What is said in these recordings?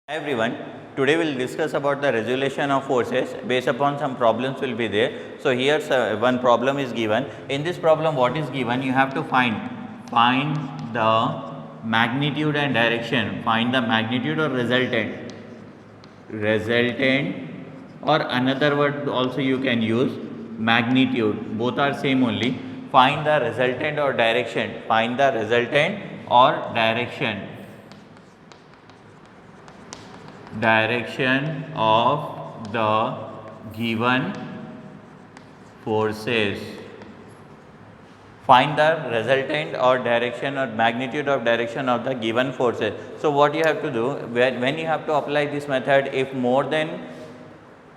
Hi everyone, today we will discuss about the resolution of forces based upon some problems will be there. So, here one problem is given. In this problem what is given? You have to find the magnitude and direction, find the magnitude or resultant or another word also you can use magnitude, both are same only. Find the resultant or direction, find the resultant or direction of the given forces. Find the resultant or direction or magnitude of direction of the given forces. So, what you have to do when you have to apply this method, if more than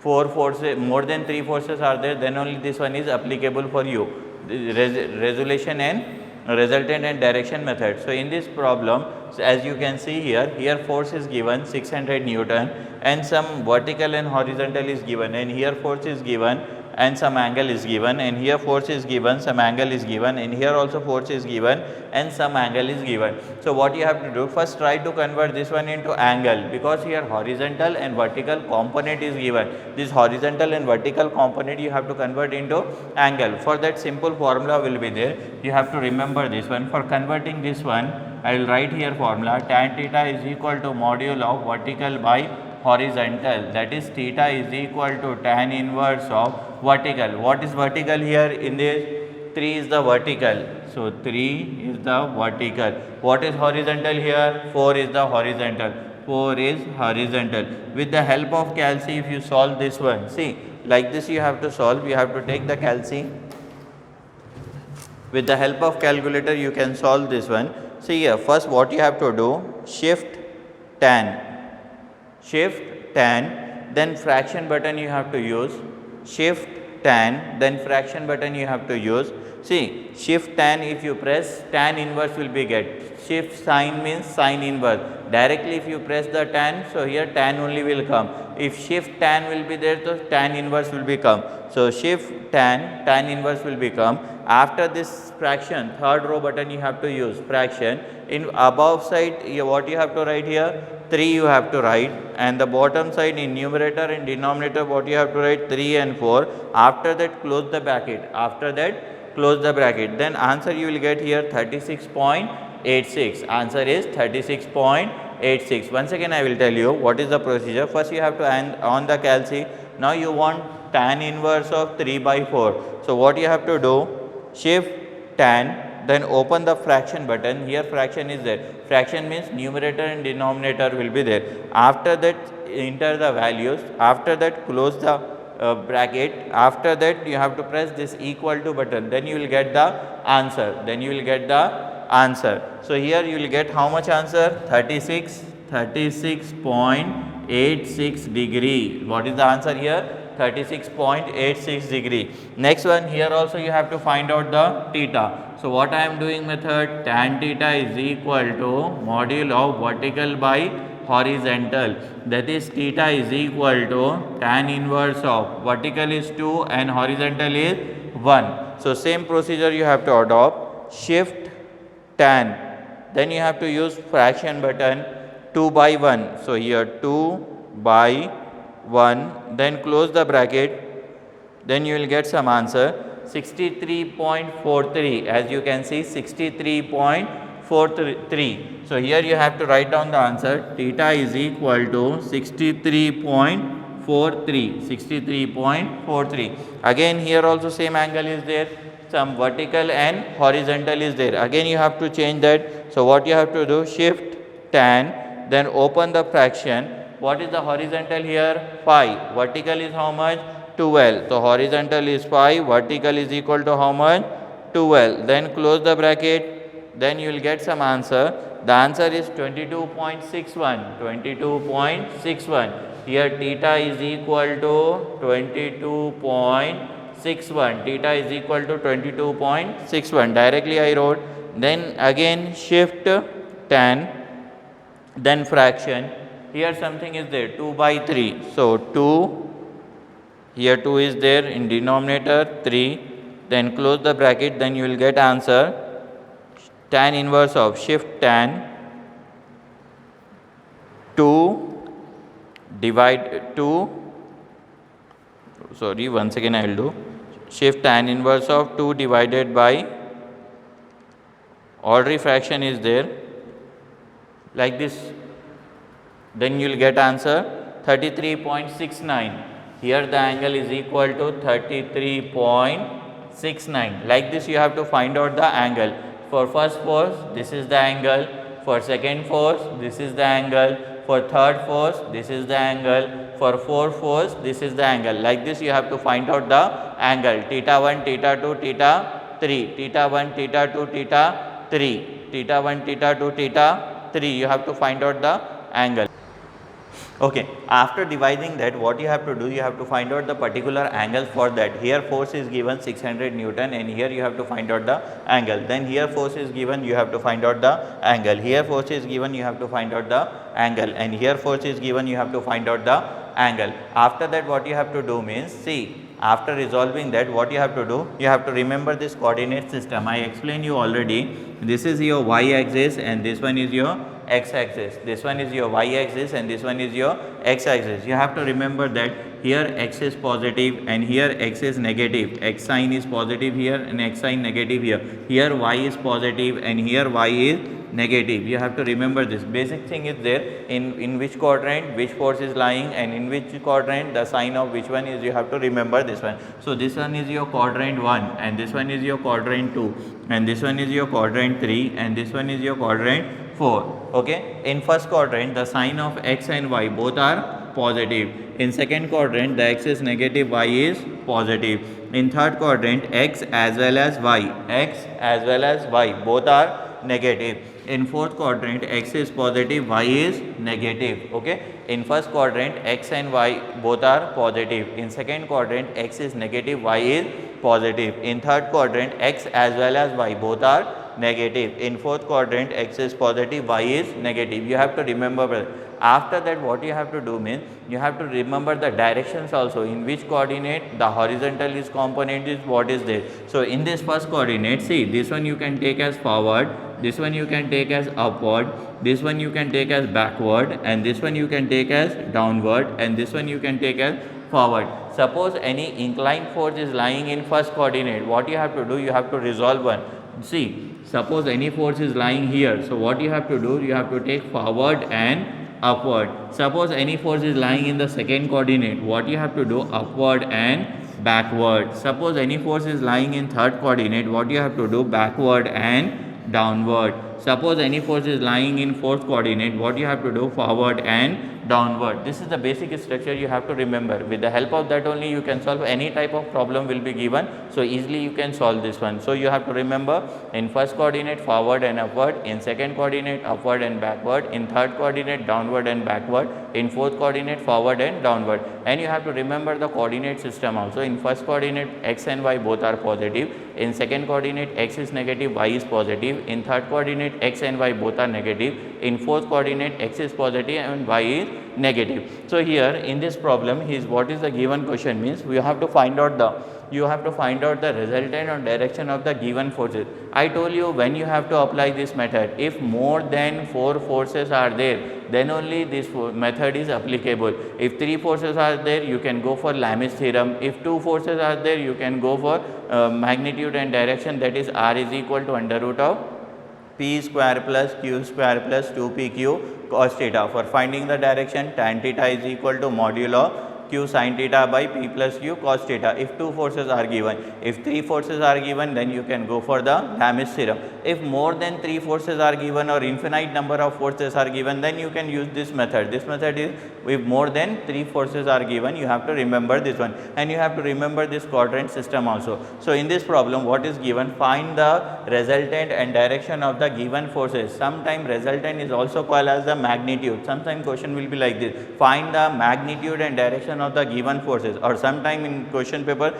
3 forces are there, then only this one is applicable for you, resolution and resultant and direction method. So, in this problem, so as you can see here force is given 600 Newton and some vertical and horizontal is given, and here force is given and some angle is given, and here force is given, some angle is given, and here also force is given and some angle is given. So, what you have to do, first try to convert this one into angle, because here horizontal and vertical component is given. This horizontal and vertical component you have to convert into angle. For that, simple formula will be there. You have to remember this one. For converting this one, I will write here formula: tan theta is equal to modulo of vertical by horizontal, that is theta is equal to tan inverse of vertical. What is vertical here in this? 3 is the vertical. So, 3 is the vertical. What is horizontal here? 4 is the horizontal. 4 is horizontal. With the help of calci, if you solve this one, see, like this you have to solve. You have to take the calci. With the help of calculator, you can solve this one. See here, first what you have to do, shift tan, then fraction button you have to use, shift tan, then fraction button you have to use. See, shift tan, if you press, tan inverse will be get. Shift sign means sign inverse. Directly if you press the tan, so here tan only will come. If shift tan will be there, so tan inverse will become. So, shift tan inverse will become. After this fraction, third row button you have to use, fraction. In above side, what you have to write here? 3 you have to write, and the bottom side in numerator and denominator what you have to write? 3 and 4. After that, close the bracket. Then answer you will get here 36.86. Answer is 36.86. Once again I will tell you what is the procedure. First you have to add on the calci. Now you want tan inverse of 3 by 4. So, what you have to do? Shift tan, then open the fraction button. Here fraction is there. Fraction means numerator and denominator will be there. After that, enter the values. After that, close the bracket. After that, you have to press this equal to button. Then you will get the answer. So, here you will get how much answer? 36.86 degree. What is the answer here? 36.86 degree. Next one, here also you have to find out the theta. So, what I am doing method? Tan theta is equal to modulo of vertical by horizontal, that is theta is equal to tan inverse of vertical is 2 and horizontal is 1. So, same procedure you have to adopt. Shift tan, then you have to use fraction button, 2 by 1. So, here 2 by 1, then close the bracket, then you will get some answer 63.43. As you can see, 63.43. So, here you have to write down the answer. Theta is equal to 63.43. Again, here also same angle is there, some vertical and horizontal is there. Again, you have to change that. So, what you have to do? Shift tan, then open the fraction. What is the horizontal here? 5. Vertical is how much? 12. So, horizontal is 5, vertical is equal to how much? 12. Then close the bracket, then you will get some answer. The answer is 22.61. Here theta is equal to 22.61. Theta is equal to 22.61. Directly I wrote. Then again shift tan, then fraction. Here something is there, 2 by 3. So, 2, here 2 is there in denominator, 3, then close the bracket, then you will get answer tan inverse of shift tan 2 divide 2, sorry, once again I will do, shift tan inverse of 2 divided by, ordinary fraction is there, like this, then you will get answer 33.69. Here the angle is equal to 33.69. Like this you have to find out the angle. For first force, this is the angle. For second force, this is the angle. For third force, this is the angle. For fourth force, this is the angle. Like this you have to find out the angle. Theta 1, theta 2, theta 3. Theta 1, theta 2, theta 3. Theta 1, theta 2, theta 3. You have to find out the angle. Okay. After dividing that, what you have to do, you have to find out the particular angle for that. Here force is given 600 Newton and here you have to find out the angle. Then here force is given, you have to find out the angle. Here force is given, you have to find out the angle, and here force is given, you have to find out the angle. After that, what you have to do means, see, after resolving that, what you have to do, you have to remember this coordinate system. I explained you already. This is your y axis and this one is your x axis. This one is your y axis and this one is your x axis. You have to remember that here x is positive and here x is negative. X sign is positive here and x sign negative here. Here y is positive and here y is negative. You have to remember this. Basic thing is there, in which quadrant which force is lying and in which quadrant the sign of which one is, you have to remember this one. So this one is your quadrant 1 and this one is your quadrant 2 and this one is your quadrant 3 and this one is your quadrant 4. Okay. In first quadrant the sign of x and y both are positive. In second quadrant the x is negative, y is positive. In third quadrant x as well as y both are negative. In fourth quadrant x is positive, y is negative. Okay. In first quadrant x and y both are positive. In second quadrant x is negative, y is positive. In third quadrant x as well as y both are negative. In fourth quadrant x is positive, y is negative. You have to remember. After that, what you have to do means, you have to remember the directions also, in which coordinate the horizontal is component is what is there. So in this first coordinate, see, this one you can take as forward, this one you can take as upward, this one you can take as backward, and this one you can take as downward, and this one you can take as forward. Suppose any inclined force is lying in first coordinate, what you have to do, you have to resolve one. See, suppose any force is lying here, so what you have to do, you have to take forward and upward. Suppose any force is lying in the second coordinate, what you have to do, upward and backward. Suppose any force is lying in third coordinate, what you have to do, backward and downward. Suppose any force is lying in fourth coordinate, what you have to do, forward and downward. This is the basic structure you have to remember. With the help of that only you can solve any type of problem will be given. So easily you can solve this one. So you have to remember, in first coordinate forward and upward, in second coordinate upward and backward, in third coordinate downward and backward, in fourth coordinate forward and downward. And you have to remember the coordinate system also. In first coordinate x and y both are positive. In second coordinate x is negative, y is positive. In third coordinate x and y both are negative. In fourth coordinate x is positive and y is negative. So here in this problem, what is the given question means, we have to find out the resultant or direction of the given forces. I told you, when you have to apply this method, if more than 4 forces are there, then only this method is applicable. If 3 forces are there, you can go for Lami's theorem. If 2 forces are there, you can go for magnitude and direction, that is R is equal to under root of p square plus q square plus 2pq cos theta. For finding the direction, tan theta is equal to modulo q sin theta by p plus q cos theta, if 2 forces are given. If 3 forces are given, then you can go for the Lami's theorem. If more than 3 forces are given or infinite number of forces are given, then you can use this method. This method is, if more than 3 forces are given, you have to remember this one, and you have to remember this quadrant system also. So in this problem, what is given, find the resultant and direction of the given forces. Sometime resultant is also called as the magnitude. Sometime question will be like this, find the magnitude and direction of the given forces, or sometime in question paper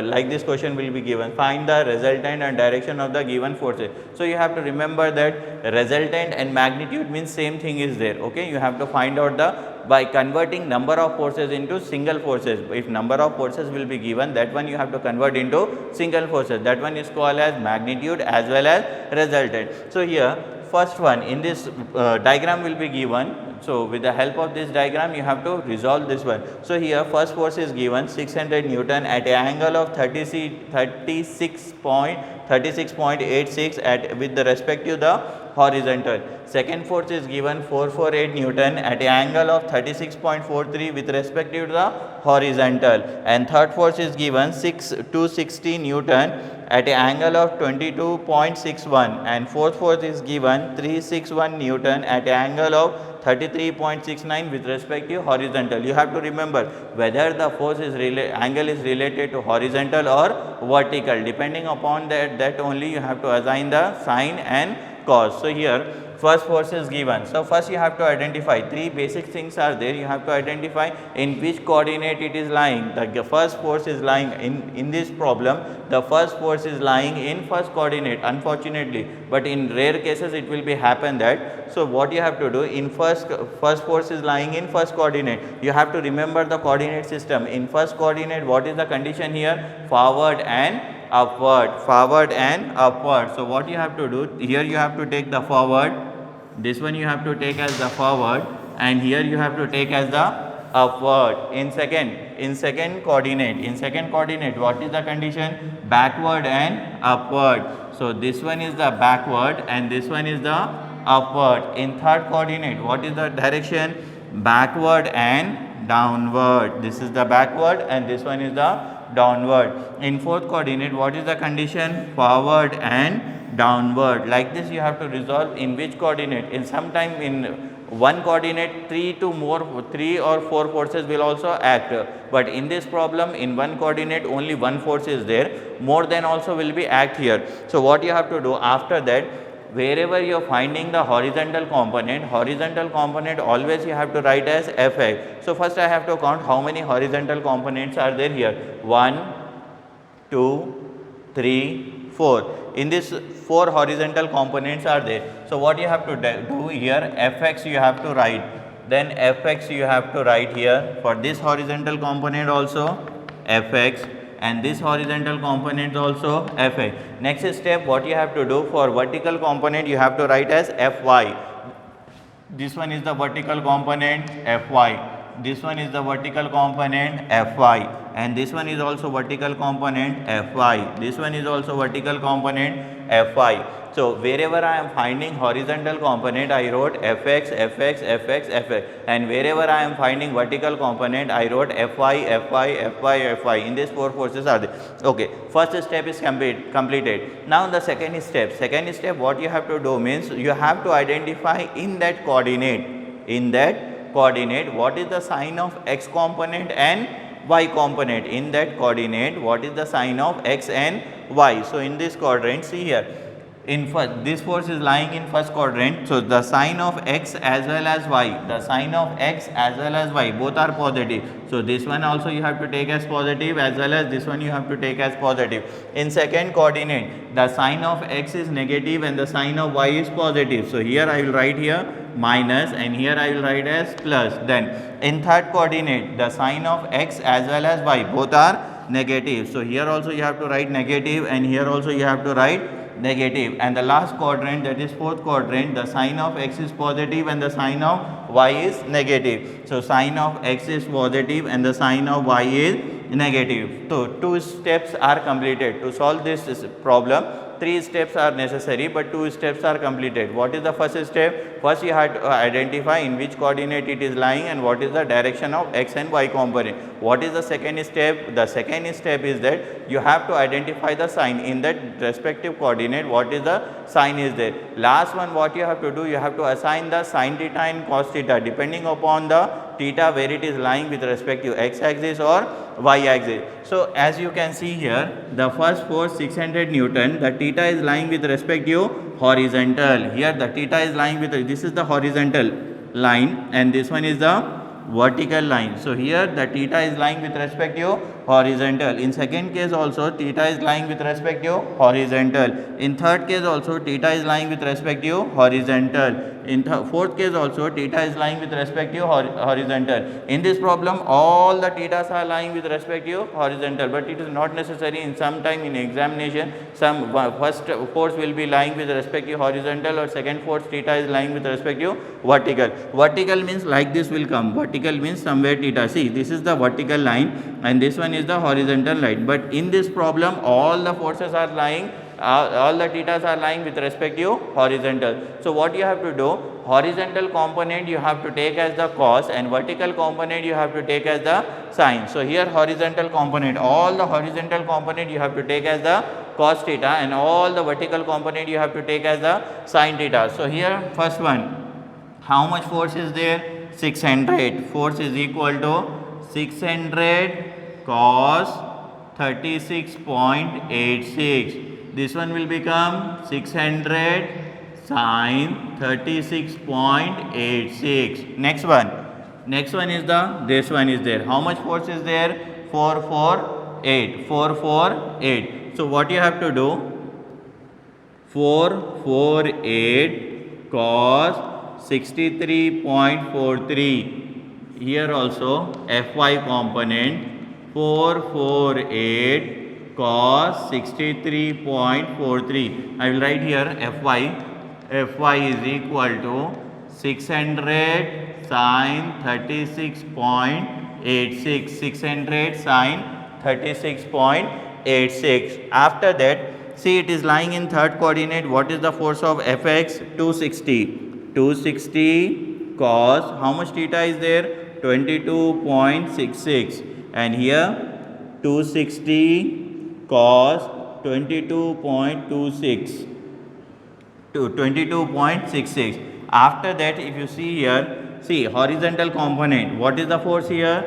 like this question will be given, find the resultant and direction of the given forces. So you have to remember that resultant and magnitude means same thing is there. Okay, you have to find out by converting number of forces into single forces. If number of forces will be given, that one you have to convert into single forces, that one is called as magnitude as well as resultant. So here first one in this diagram will be given. So with the help of this diagram, you have to resolve this one. So here first force is given 600 Newton at an angle of 36.86 at with the respect to the horizontal. Second force is given 448 Newton at an angle of 36.43 with respect to the horizontal, and third force is given 260 Newton at an angle of 22.61, and fourth force is given 361 Newton at an angle of 33.69 with respect to horizontal. You have to remember whether the force is angle is related to horizontal or vertical. Depending upon that only you have to assign the sine and cos. So here first force is given. So first you have to identify three basic things are there. You have to identify in which coordinate it is lying. The first force is lying in this problem. The first force is lying in first coordinate, unfortunately, but in rare cases it will be happen that. So what you have to do in first force is lying in first coordinate. You have to remember the coordinate system. In first coordinate, what is the condition here? Forward and upward, forward and upward. So what you have to do here, you have to take the forward, this one you have to take as the forward, and here you have to take as the upward. In second coordinate, what is the condition? Backward and upward. So this one is the backward and this one is the upward. In third coordinate, what is the direction? Backward and downward. This is the backward and this one is the downward. In fourth coordinate, what is the condition? Forward and downward. Like this you have to resolve in which coordinate. In sometime in one coordinate 3 or 4 forces will also act, but in this problem in one coordinate only one force is there, more than also will be act here. So what you have to do after that, wherever you are finding the horizontal component always you have to write as Fx. So first I have to count how many horizontal components are there here. 1, 2, 3, 4. In this 4 horizontal components are there. So what you have to do here, Fx you have to write, then Fx you have to write here for this horizontal component also Fx, and this horizontal component also Fx. Next step, what you have to do for vertical component, you have to write as Fy. This one is the vertical component Fy. This one is the vertical component Fy, and this one is also vertical component Fy. This one is also vertical component Fy. So wherever I am finding horizontal component, I wrote Fx, Fx, Fx, Fx, and wherever I am finding vertical component, I wrote Fy, Fy, Fy, Fy. In these 4 forces are there. Okay, first step is completed. Now the second step, what you have to do means you have to identify in that coordinate, what is the sign of x component and y component. In that coordinate, what is the sign of x and y. So in this quadrant, see here, in first, this force is lying in first quadrant, so the sign of x as well as y, both are positive. So this one also you have to take as positive, as well as this one you have to take as positive. In second coordinate, the sign of x is negative and the sign of y is positive. So here I will write here minus, and here I will write as plus. Then in third coordinate, the sign of x as well as y both are negative. So here also you have to write negative, and here also you have to write negative. And the last quadrant, that is fourth quadrant, the sign of x is positive and the sign of y is negative. So sign of x is positive and the sign of y is negative. So 2 steps are completed. To solve this problem, 3 steps are necessary, but 2 steps are completed. What is the first step? First you have to identify in which coordinate it is lying and what is the direction of x and y component. What is the second step? The second step is that you have to identify the sign in that respective coordinate, what is the sign is there. Last one, what you have to do, you have to assign the sin theta and cos theta depending upon the theta where it is lying with respect to x axis or y axis. So as you can see here, the first force 600 Newton, the theta is lying with respect to horizontal. Here the theta is lying with, this is the horizontal line and this one is the vertical line. So here the theta is lying with respect to horizontal. In second case also theta is lying with respect to horizontal. In third case also theta is lying with respect to horizontal. In fourth case also theta is lying with respect to horizontal. In this problem all the thetas are lying with respect to horizontal, but it is not necessary. In some time in examination some first force will be lying with respect to horizontal or second force theta is lying with respect to vertical. Vertical means like this will come. Vertical means somewhere theta. See, this is the vertical line and this one is the horizontal line. But in this problem all the forces are lying, all the thetas are lying with respect to horizontal. So what you have to do, horizontal component you have to take as the cos and vertical component you have to take as the sine. So here horizontal component, all the horizontal component you have to take as the cos theta and all the vertical component you have to take as the sine theta. So here first one, how much force is there? 600. Force is equal to 600 cos 36.86. This one will become 600 sin 36.86. Next one is the, this one is there. How much force is there? 448. 448. So what you have to do? 448 cos 63.43. Here also Fy component 448 cos 63.43. I will write here Fy. Fy is equal to 600 sin 36.86. 600 sin 36.86. After that, see it is lying in third coordinate. What is the force of Fx? 260. 260 cos, how much theta is there? 22.66. And here 260 cos 22.26 to 22.66. After that, if you see here, see horizontal component, what is the force here?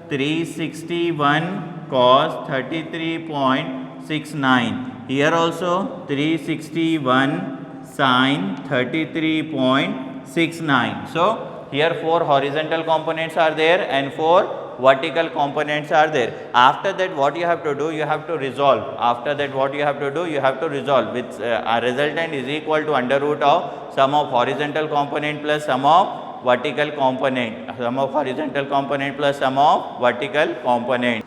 361 cos 33.69. Here also 361 sin 33.69. So here 4 horizontal components are there and 4 vertical components are there. After that what you have to do? You have to resolve. After that what you have to do? You have to resolve with a resultant is equal to under root of sum of horizontal component plus sum of vertical component. Sum of horizontal component plus sum of vertical component.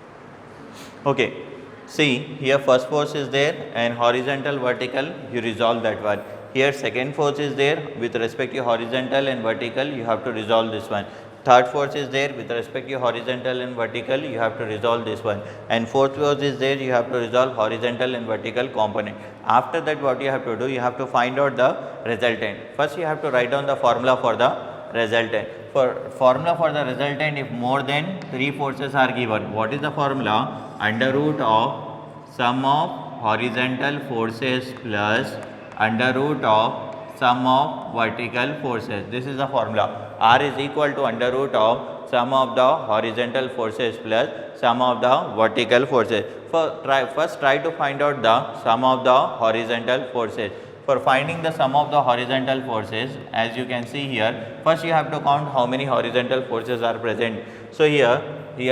Okay. See here first force is there and horizontal vertical you resolve that one. Here second force is there with respect to horizontal and vertical you have to resolve this one. Third force is there with respect to horizontal and vertical you have to resolve this one. And fourth force is there, you have to resolve horizontal and vertical component. After that what you have to do? You have to find out the resultant. First you have to write down the formula for the resultant. For formula for the resultant, if more than 3 forces are given, what is the formula? Under root of sum of horizontal forces plus under root of sum of vertical forces. This is the formula. R is equal to under root of sum of the horizontal forces plus sum of the vertical forces. First try to find out the sum of the horizontal forces. For finding the sum of the horizontal forces, as you can see here, first you have to count how many horizontal forces are present. So here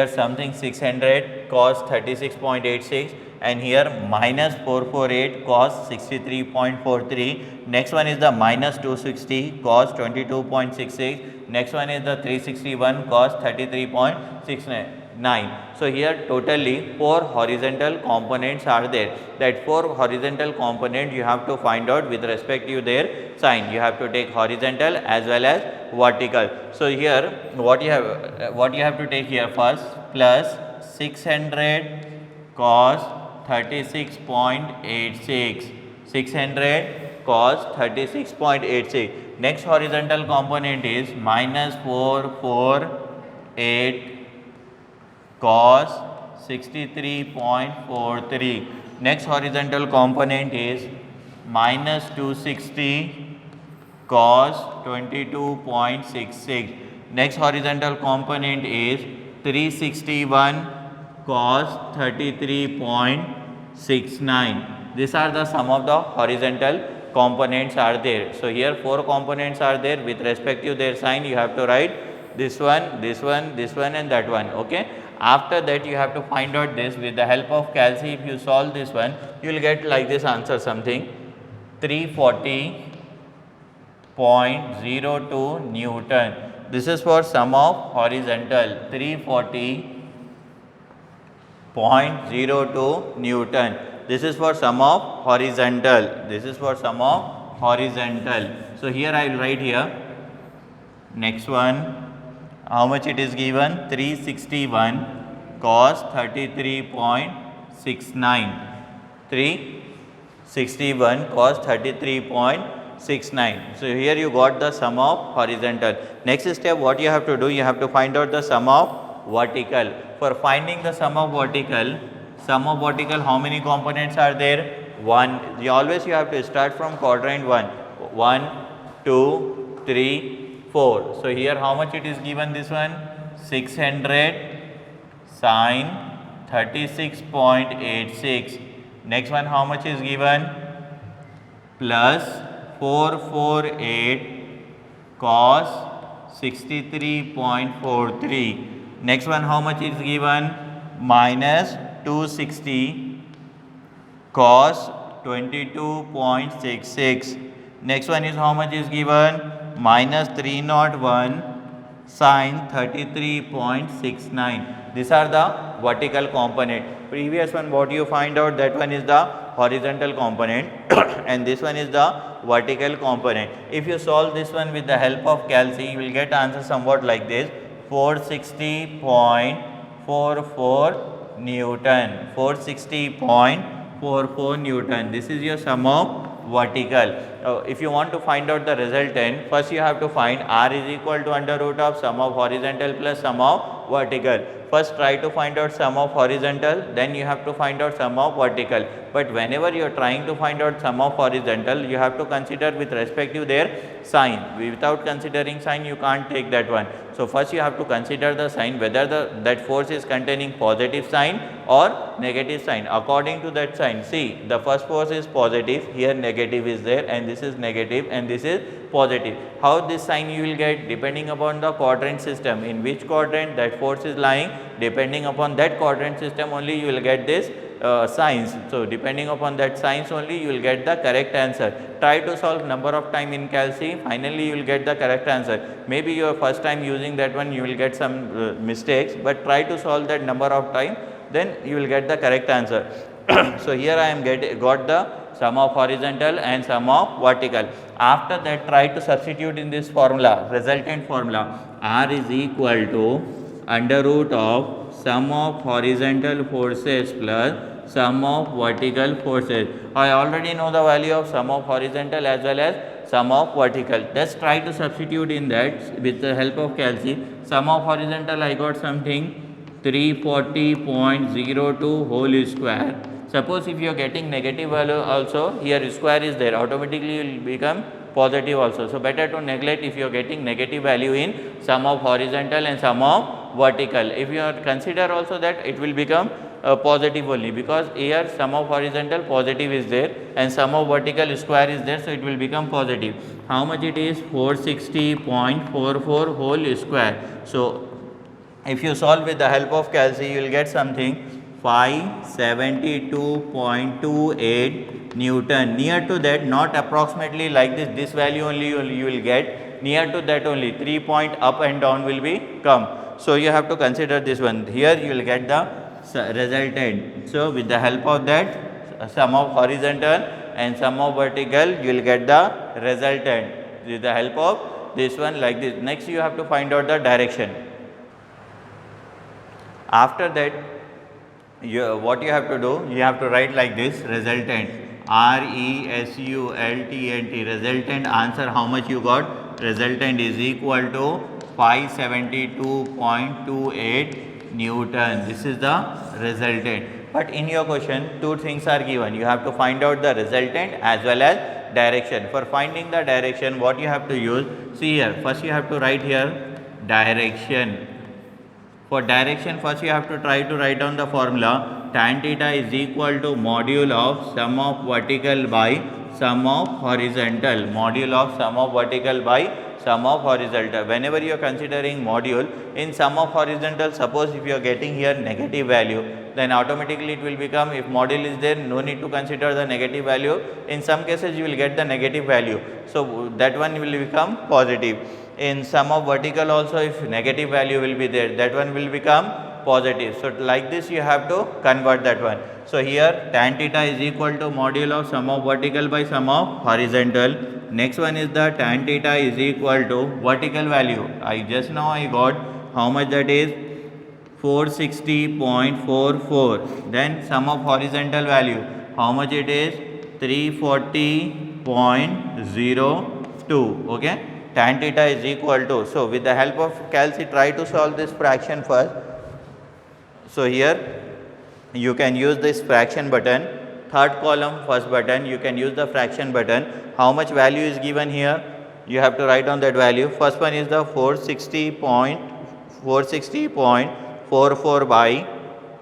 something 600 cos 36.86 and here minus 448 cos 63.43. Next one is the minus 260 cos 22.66. Next one is the 361 cos 33.69. So here totally 4 horizontal components are there. That 4 horizontal component you have to find out with respect to their sign. You have to take horizontal as well as vertical. So here what you have to take here first plus 600 cos 36.86. 600 cos 36.86. Next horizontal component is minus 448 cos 63.43. Next horizontal component is minus 260 cos 22.66. Next horizontal component is 361 cos 33.69. These are the sum of the horizontal components are there. So here 4 components are there with respect to their sign. You have to write this one, this one, this one and that one. Okay. After that you have to find out this with the help of calci. If you solve this one, you will get like this answer something 340.02 Newton. This is for sum of horizontal 340.02 Newton. This is for sum of horizontal. This is for sum of horizontal. So here I will write here. Next one, how much it is given? 361 cos 33.69. 361 cos 33.69. So here you got the sum of horizontal. Next step, what you have to do? You have to find out the sum of vertical. For finding the sum of vertical, how many components are there? 1. You have to start from quadrant 1. 1, 2, 3, 4. So here how much it is given? This one 600 sin 36.86. Next one how much is given? Plus 448 cos 63.43. Next one how much is given? Minus 260 cos 22.66. Next one is how much is given? Minus 301 sin 33.69. These are the vertical component. Previous one what you find out, that one is the horizontal component and this one is the vertical component. If you solve this one with the help of calci, you will get answer somewhat like this 460.44 Newton. 460.44 Newton. This is your sum of vertical. If you want to find out the resultant, first you have to find R is equal to under root of sum of horizontal plus sum of vertical. First try to find out sum of horizontal, then you have to find out sum of vertical. But whenever you are trying to find out sum of horizontal, you have to consider with respect to their sign. Without considering sign, you can't take that one. So first you have to consider the sign, whether that force is containing positive sign or negative sign. According to that sign, see, the first force is positive, here negative is there, and this is negative and this is positive. How this sign you will get? Depending upon the quadrant system, in which quadrant that force is lying, depending upon that quadrant system only you will get this signs. So depending upon that signs only you will get the correct answer. Try to solve number of time in calci, finally you will get the correct answer. Maybe your first time using that one you will get some mistakes, but try to solve that number of time, then you will get the correct answer. So here I am got the sum of horizontal and sum of vertical. After that try to substitute in this formula, resultant formula. R is equal to under root of sum of horizontal forces plus sum of vertical forces. I already know the value of sum of horizontal as well as sum of vertical. Let's try to substitute in that with the help of calci. Sum of horizontal I got something 340.02 whole square. Suppose if you are getting negative value also, here square is there, automatically you will become positive also. So better to neglect if you are getting negative value in sum of horizontal and sum of vertical. If you are consider also that, it will become positive only, because here sum of horizontal positive is there and sum of vertical square is there, so it will become positive. How much it is? 460.44 whole square. So if you solve with the help of calci, you will get something 572.28 Newton. Near to that, not approximately like this value only you will get, near to that only, 3 point up and down will be come. So you have to consider this one. Here you will get the resultant. So with the help of that, sum of horizontal and sum of vertical, you will get the resultant with the help of this one like this. Next you have to find out the direction. After that, what you have to do, you have to write like this, resultant, RESULTANT, resultant. Answer how much you got? Resultant is equal to 572.28 Newton. This is the resultant. But in your question, two things are given. You have to find out the resultant as well as direction. For finding the direction, what you have to use? See here, first you have to write here direction. For direction, first you have to try to write down the formula. Tan theta is equal to module of sum of vertical by sum of horizontal. Module of sum of vertical by sum of horizontal. Whenever you are considering module in sum of horizontal, suppose if you are getting here negative value, then automatically it will become, if module is there, no need to consider the negative value. In some cases you will get the negative value, so that one will become positive. In sum of vertical also, if negative value will be there, that one will become positive. So like this you have to convert that one. So here tan theta is equal to module of sum of vertical by sum of horizontal. Next one is the tan theta is equal to vertical value. I just now I got how much, that is 460.44. Then sum of horizontal value, how much it is, 340.02. okay. Tan theta is equal to, so with the help of calci try to solve this fraction first. So here you can use this fraction button, third column first button, you can use the fraction button. How much value is given here, you have to write on that value. First one is the 460.44 by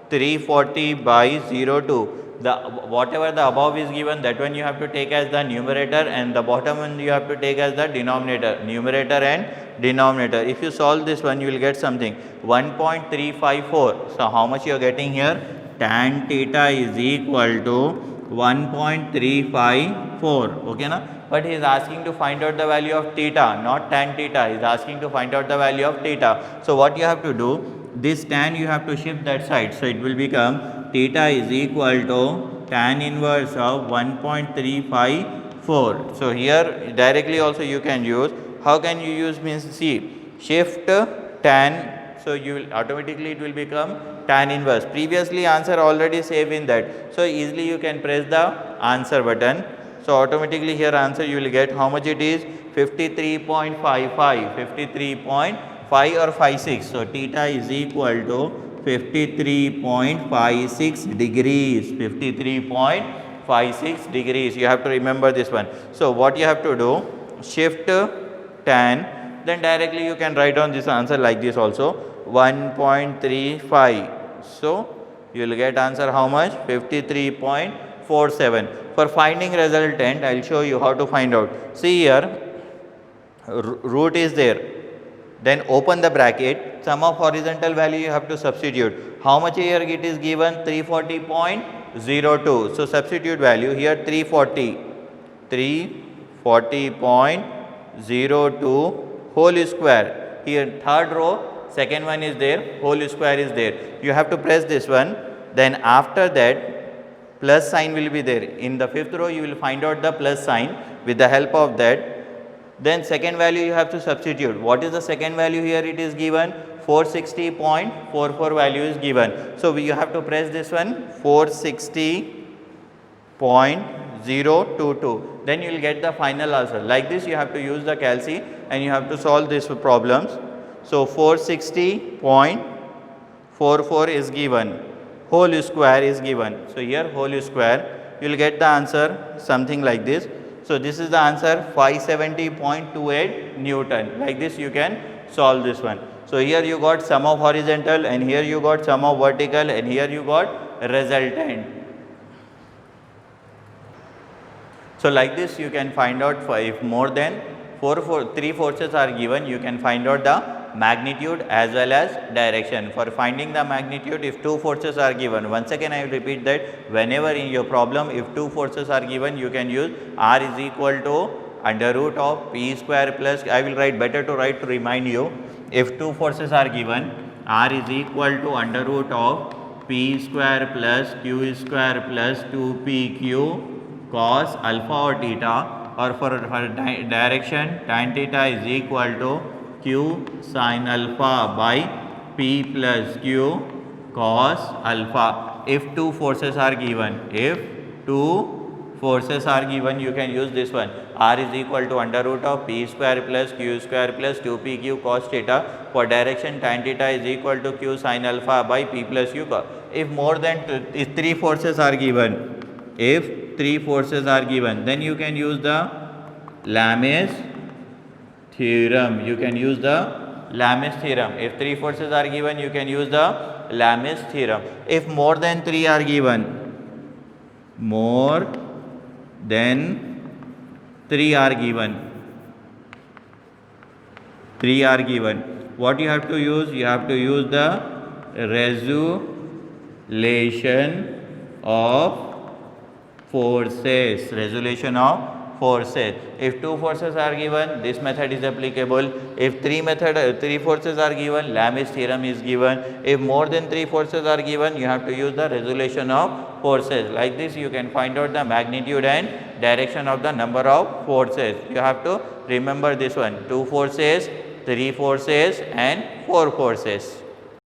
340 by 02. The whatever the above is given, that one you have to take as the numerator, and the bottom one you have to take as the denominator, numerator and denominator. If you solve this one, you will get something 1.354. So how much you are getting here, tan theta is equal to 1.354. okay na. But he is asking to find out the value of theta, not tan theta. He is asking to find out the value of theta. So what you have to do, this tan you have to shift that side, so it will become theta is equal to tan inverse of 1.354. So here directly also you can use. How can you use, means see, shift tan, so you will automatically it will become tan inverse. Previously answer already saved in that, so easily you can press the answer button. So automatically here answer you will get how much it is, 53.55, 53.5 or 56. So theta is equal to 53.56 degrees, 53.56 degrees. You have to remember this one. So what you have to do, shift tan, then directly you can write on this answer like this also, 1.35. So you will get answer how much, 53.47. For finding resultant, I will show you how to find out. See here, root is there, then open the bracket, sum of horizontal value you have to substitute. How much here it is given, 340.02. So substitute value here, 340.02 whole square. Here third row, second one is there, whole square is there. You have to press this one, then after that plus sign will be there. In the fifth row you will find out the plus sign. With the help of that, then second value you have to substitute. What is the second value here, it is given 460.44 value is given. So you have to press this one, 460.022. then you will get the final answer. Like this you have to use the calci and you have to solve these problems. So 460.44 is given, whole square is given. So here whole square, you will get the answer something like this. So this is the answer, 570.28 Newton. Like this you can solve this one. So here you got sum of horizontal, and here you got sum of vertical, and here you got resultant. So like this you can find out, if more than three forces are given, you can find out the magnitude as well as direction. For finding the magnitude, if two forces are given, once again I will repeat that, whenever in your problem if two forces are given, you can use R is equal to under root of P square plus, I will write, better to write to remind you, if two forces are given, R is equal to under root of P square plus Q square plus 2PQ cos alpha or theta, or for direction tan theta is equal to Q sin alpha by P plus Q cos alpha. If two forces are given, if two forces are given, you can use this one, R is equal to under root of P square plus Q square plus 2PQ cos theta. For direction tan theta is equal to Q sin alpha by P plus Q cos. If more than if three forces are given, if three forces are given, then you can use the Lame's theorem. You can use the Lame's theorem. If three forces are given, you can use the Lame's theorem. If more than three are given, more than three are given, 3 are given. What you have to use? You have to use the resolution of forces. Resolution of forces. If 2 forces are given, this method is applicable. If 3 forces are given, Lami's theorem is given. If more than 3 forces are given, you have to use the resolution of forces. Like this, you can find out the magnitude and direction of the number of forces. You have to remember this one: 2 forces, 3 forces and 4 forces.